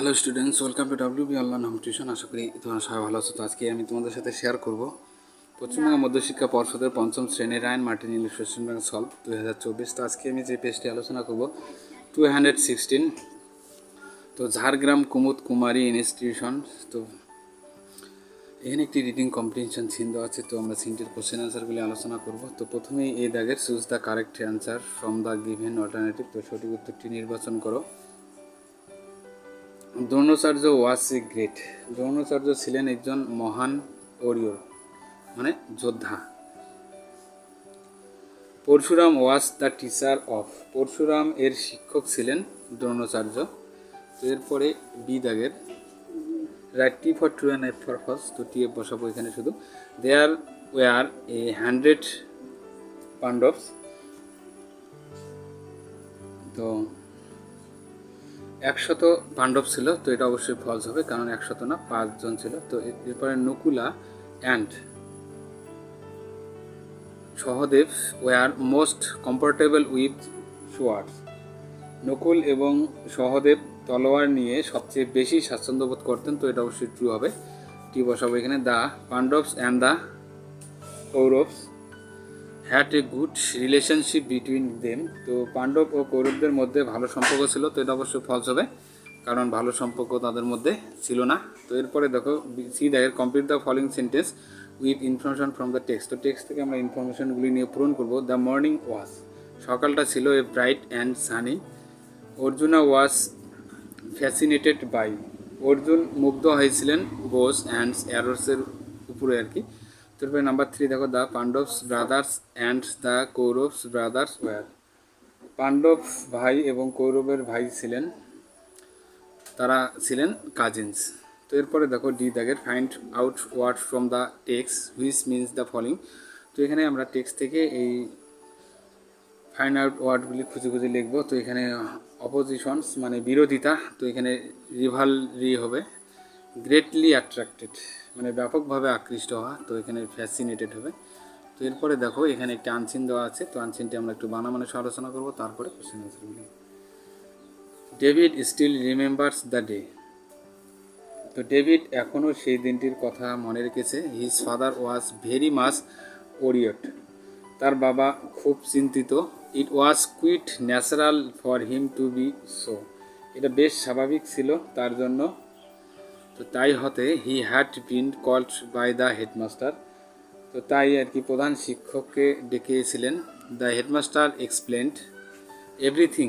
Hello students, welcome to WB online home tuition. আশা করি তোমরা সবাই ভালো আছো। তো আজকে আমি তোমাদের সাথে শেয়ার করব পশ্চিমবঙ্গ মধ্যশিক্ষা পর্ষদের পঞ্চম শ্রেণীর Rayan Martin English question bank solve 2024। তো আজকে আমি যে পেজটি আলোচনা করব 216, তো ঝাড়গ্রাম কুমুদ কুমারী ইনস্টিটিউশন। তো এখানে একটি রিডিং কম্প্রিহেনশন সিন দেওয়া আছে। তো আমরা সিনটির কোশ্চেন আনসারগুলি আলোচনা করব। তো প্রথমেই এই দাগের choose the correct answer from the given alternative. তো সঠিক উত্তরটি নির্বাচন করো। Dronacharya was a great. Dronacharya ছিলেন একজন মহান ওরিয়র মানে যোদ্ধা। Parashuram was the teacher of. Parashuram এর শিক্ষক ছিলেন দ্রোণাচার্য। তো এরপরে বি দাগের write T for true and F for false. তো টি এফ বসাবো এখানে শুধু। There were 100 Pandavas. তো 100 পাণ্ডব ছিল। তো এটা অবশ্যই ফলস হবে, কারণ 100 না, 5 জন ছিল। তো এরপরে Nakula and Sahadev war most comfortable with swords. Nakul এবং সহদেব তলোয়ার নিয়ে সবচেয়ে বেশি স্বাচ্ছন্দ্য বোধ করতেন। তো এটা অবশ্যই ট্রু হবে, টি বসাবো এখানে। The Pandavas and the Kauravas had a good relationship between them. তো পাণ্ডব ও কৌরবদের মধ্যে ভালো সম্পর্ক ছিল। তো এটা অবশ্যই ফলস হবে, কারণ ভালো সম্পর্ক তাদের মধ্যে ছিল না। তো এরপরে দেখো সি দেখের complete the following sentence with information from the text. তো টেক্সট থেকে আমরা ইনফরমেশনগুলি নিয়ে পূরণ করবো। দ্য মর্নিং ওয়াজ, সকালটা ছিল a bright and sunny. Arjuna was fascinated by, Arjun মুগ্ধ হয়েছিলেন বোস অ্যান্ড অ্যারোসের উপরে আর কি। তারপরে নাম্বার 3 দেখো the Pandavas brothers and the Kauravas brothers war. Pandava ভাই এবং কৌরবের ভাই ছিলেন, তারা ছিলেন কাজিনস। তো এরপরে দেখো ডি দাগের find out word from the text which means the following. তো এখানে আমরা টেক্সট থেকে এই ফাইন্ড আউট ওয়ার্ডগুলি খুঁজে খুঁজে লিখবো। তো এখানে অপোজিশনস মানে বিরোধিতা, তো এখানে রিভালরি হবে। গ্রেটলি অ্যাট্রাক্টেড মানে ব্যাপকভাবে আকৃষ্ট হওয়া, তো এখানে ফ্যাসিনেটেড হবে। তো এরপরে দেখো এখানে একটি আনসিন দেওয়া আছে। তো আনসিনটি আমরা একটু বানামানে আলোচনা করবো, তারপরে কোশ্চেন আনসারগুলি। David still remembers the day. তো ডেভিড এখনও সেই দিনটির কথা মনে রেখেছে। His father was very much worried, তার বাবা খুব চিন্তিত। It was quite natural for him to be so, এটা বেশ স্বাভাবিক ছিল তার জন্য। তো তাই হতে he had been called by the headmaster. তো তাই আর কি প্রধান শিক্ষককে ডেকেছিলেন। দ্য হেডমাস্টার এক্সপ্লেন্ড এভরিথিং,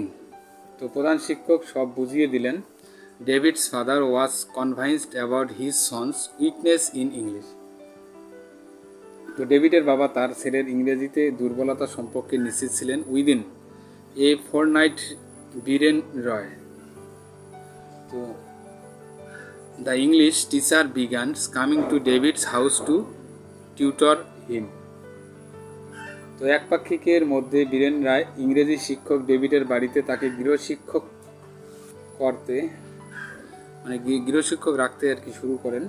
তো প্রধান শিক্ষক সব বুঝিয়ে দিলেন। Davids father was convinced about his son's weakness in English. তো ডেভিডের বাবা তার ছেলের ইংরেজিতে দুর্বলতা সম্পর্কে নিশ্চিত ছিলেন। উইদিন এ ফোরনাইট বীরেন রয়, তো the English teacher began coming to David's house to tutor him. তো এক পাক্ষিকের মধ্যে বীরেন রায় ইংরেজি শিক্ষক ডেভিডের বাড়িতে তাকে গৃহশিক্ষক করতে মানে গৃহশিক্ষক রাখতে আর কি শুরু করেন।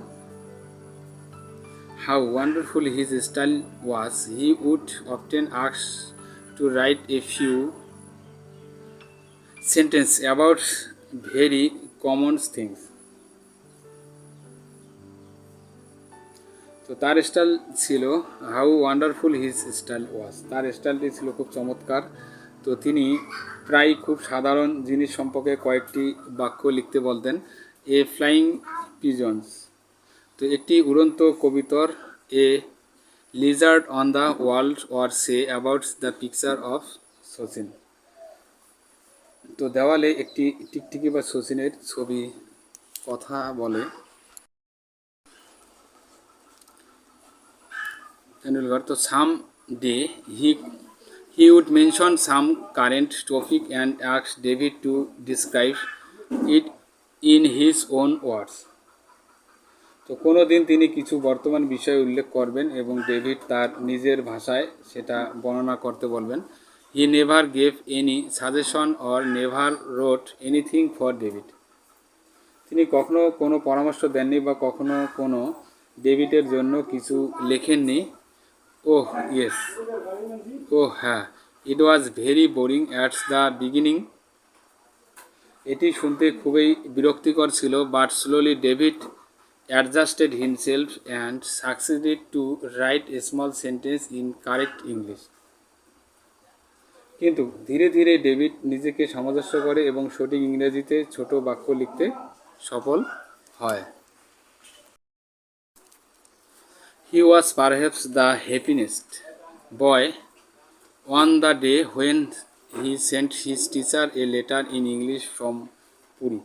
How wonderful his style was. He would often ask to write a few sentences about very common things. তো তার স্টাইল ছিল, হাউ ওয়ান্ডারফুল হিজ স্টাইল ওয়াজ, তার স্টাইলটি ছিল খুব চমৎকার। তো তিনি প্রায় খুব সাধারণ জিনিস সম্পর্কে কয়েকটি বাক্য লিখতে বলতেন। এ ফ্লাইং পিজন্স, তো একটি উড়ন্ত কবিতর। A lizard on the world or say about the picture of Sachin, তো দেওয়ালে একটি টিকটিকি বা শচীনের ছবি কথা বলে। তো some day he would mention some current topic and ask David to describe it in his own words. তো কোনো দিন তিনি কিছু বর্তমান বিষয় উল্লেখ করবেন এবং ডেভিড তার নিজের ভাষায় সেটা বর্ণনা করতে বলবেন। He never gave any suggestion or never wrote anything for David, তিনি কখনো কোনো পরামর্শ দেননি বা কখনো কোনো ডেভিডের জন্য কিছু লেখেননি। ওহ ইয়েস, ও হ্যাঁ, it was very boring at the beginning এটি শুনতে খুবই বিরক্তিকর ছিল, but slowly David adjusted himself and succeeded to write a small sentence in correct English. কিন্তু ধীরে ধীরে ডেভিড নিজেকে সামঞ্জস্য করে এবং সঠিক ইংরেজিতে ছোট বাক্য লিখতে সফল হয়। He was perhaps the happiest boy on the day when he sent his teacher a letter in English from Puri.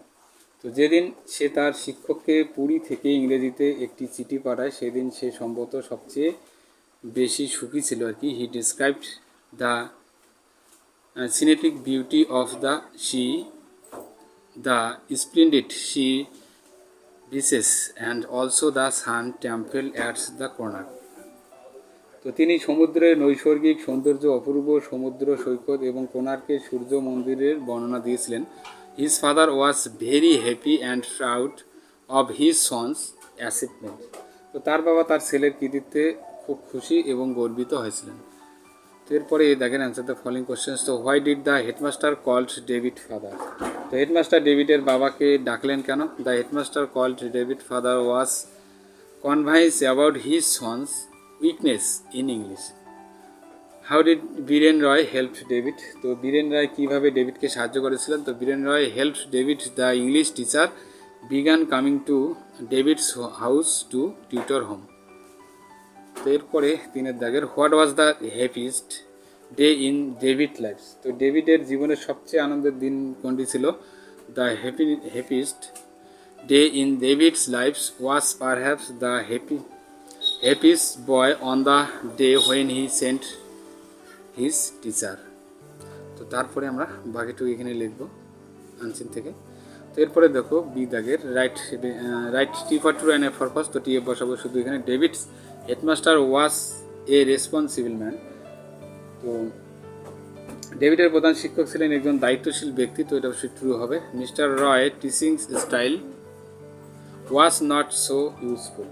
তো যেদিন সে তার শিক্ষককে পুরী থেকে ইংরেজিতে একটি চিঠি পাঠায় সেদিন সে সম্ভবত সবচেয়ে বেশি সুখী ছিল আর কি। He described the scenic beauty of the sea, the splendid sea beaches and also the sun temple at the corner. তো তিনি সমুদ্রের নৈসর্গিক সৌন্দর্য, অপূর্ব সমুদ্র সৈকত এবং কোণার্কের সূর্য মন্দিরের বর্ণনা দিয়েছিলেন। His father was very happy and proud of his sons achievement. তো তার বাবা তার ছেলের কৃতিত্বে খুব খুশি এবং গর্বিত হয়েছিলেন। তো এরপরে দেখেন অ্যান্সার দ্য ফলোইং কোশ্চেন্স। তো why did the headmaster called David father? তো হেডমাস্টার ডেভিডের বাবাকে ডাকলেন কেন? The headmaster called David father was convince about his son's weakness in English. How did Biren Roy help David? তো বীরেন রায় কীভাবে ডেভিডকে সাহায্য করেছিলেন? তো Biren Roy help David the English teacher began coming to David's house to tutor home. তো এরপরে তিনের দাগের what was the happiest day in David life? তো ডেভিডের জীবনের সবচেয়ে আনন্দের দিন কোনটি ছিল? The happiest day in Davids life was perhaps the happiest boy on the day when he sent his teacher. তো তারপরে আমরা বাকিটুকু এখানে লিখব আনসিন থেকে। তো এরপরে দেখো বি দাগের write T for true and F for false. তো টি এ বসাবো শুধু এখানে। David's headmaster was a responsible man. তো ডেভিডের প্রধান শিক্ষক ছিলেন একজন দায়িত্বশীল ব্যক্তি, তো এটা অবশ্যই ট্রু হবে। Mister Roy teaching style was not so useful.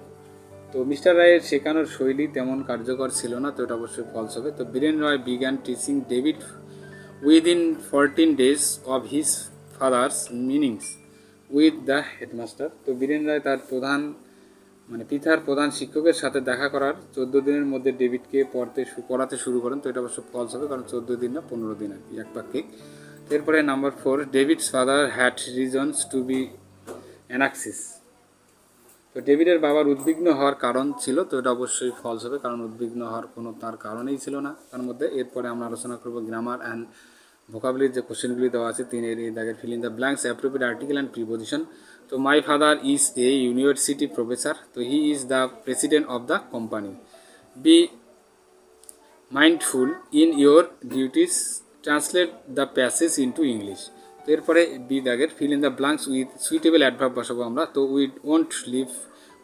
তো মিস্টার রায়ের শেখানোর শৈলী তেমন কার্যকর ছিল না, তো এটা অবশ্যই ফলস হবে। তো Biren Roy began teaching David within 14 days of his father's মিনিংস উইথ দ্য হেডমাস্টার। তো বীরেন রায় তার পিতার প্রধান শিক্ষকের সাথে দেখা করার 14 দিনের মধ্যে ডেভিডকে পড়াতে শুরু করেন, তো এটা অবশ্য ফলস হবে কারণ 14 দিন না 15 দিন আর কি, এক পাক্ষিক। এরপরে number 4 David's father had reasons to be anxious. তো ডেভিডের বাবার উদ্বিগ্ন হওয়ার কারণ ছিল, তো এটা অবশ্যই ফলস হবে কারণ উদ্বিগ্ন হওয়ার কোনো তার কারণেই ছিল না তার মধ্যে। এরপরে আমরা আলোচনা করব গ্রামার অ্যান্ড ভোকাবুলারির যে কোশ্চেনগুলি দেওয়া আছে তিনের এই দাগের fill in the blanks appropriate article and preposition. তো my father is a university professor. তো he is the president of the company. Be mindful in your duties, translate the passage into English. তো এরপরে B দাগের fill in the blanks with suitable adverb বসাবো আমরা। তো we won't live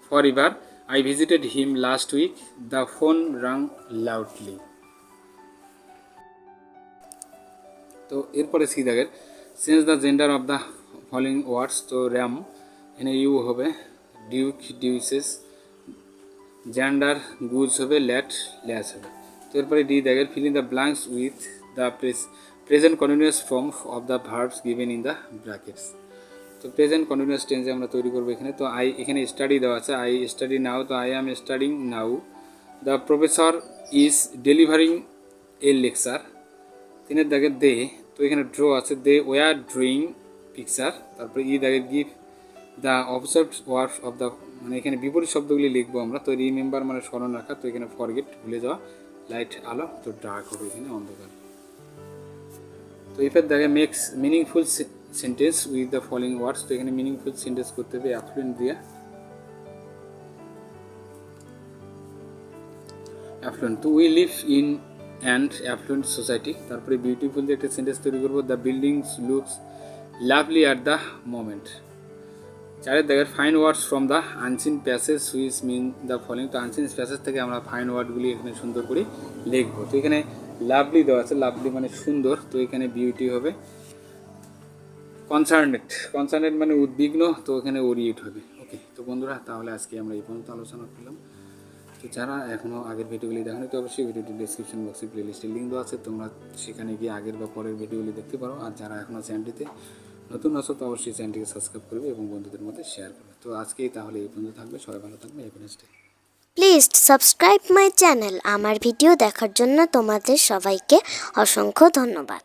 for ever, I visited him last week, the phone rang loudly. তো এরপরে C দাগের change the gender of the following words. তো র্যাম এখানে you হবে, Duke ডিউসেস, gender Goodge হবে, ল্যাট ল্যাস হবে। তো এরপরে ডি দাগের fill in the blanks with the present continuous form of the verbs given in the brackets. তো প্রেজেন্ট কন্টিনিউয়াস টেন্সে আমরা তৈরি করবো এখানে। তো আই এখানে স্টাডি দেওয়া আছে, আই স্টাডি নাও, তো I am studying now. The professor is delivering a lecture. তিনের দাগের দে, তো এখানে ড্র আছে, দে ওয়ার ড্রয়িং পিকচার। তারপরে ই দাগের give the observed words of the, এখানে বিপরীত শব্দগুলি লিখবো আমরা। তো রিমেম্বার স্মরণ রাখা, তো এখানে ফরগেট ভুলে যাওয়া, লাইট আলো, তো ডার্ক হবে এখানে অন্ধকার। তো এরপর দেখে makes meaningful sentence with the following words. তো এখানে মিনিংফুল সেন্টেন্স করতে হবে অ্যাফ্লুয়েন্ট দিয়ে, অ্যাফ্লুয়েন্ট। তো we live in and affluent society. তারপরে বিউটিফুল দিয়ে একটা সেন্টেন্স তৈরি করবো, the buildings looks lovely at the moment. চারের দেখেন find words from the unseen passage which mean the following. তো আনসিন প্যাসেজ থেকে আমরা ফাইন ওয়ার্ডগুলি এখানে সুন্দর করে লিখবো। তো এখানে লাভলি দেওয়া আছে, লাভলি সুন্দর, তো এখানে বিউটি হবে। কনসার্নেট উদ্বিগ্ন, তো এখানে ওরিয়েট হবে। ওকে, তো বন্ধুরা তাহলে আজকে আমরা এই পর্যন্ত আলোচনা করলাম। তো যারা এখনও আগের ভিডিওগুলি দেখেনি তো অবশ্যই ভিডিওটি ডিসক্রিপশন বক্সে প্লেলিস্টের লিঙ্ক দেওয়া আছে, তোমরা সেখানে গিয়ে আগের বা পরের ভিডিওগুলি দেখতে পারো। আর যারা এখনও চ্যানেলটিতে নতুন আসো তো অবশ্যই চ্যানেলটিকে সাবস্ক্রাইব করবে এবং বন্ধুদের মধ্যে শেয়ার করবে। তো আজকেই তাহলে এই পর্যন্ত থাকবে, সবাই ভালো থাকবে। Have a nice day. Please subscribe my channel. আমার ভিডিও দেখার জন্য তোমাদের সবাইকে অসংখ্য ধন্যবাদ।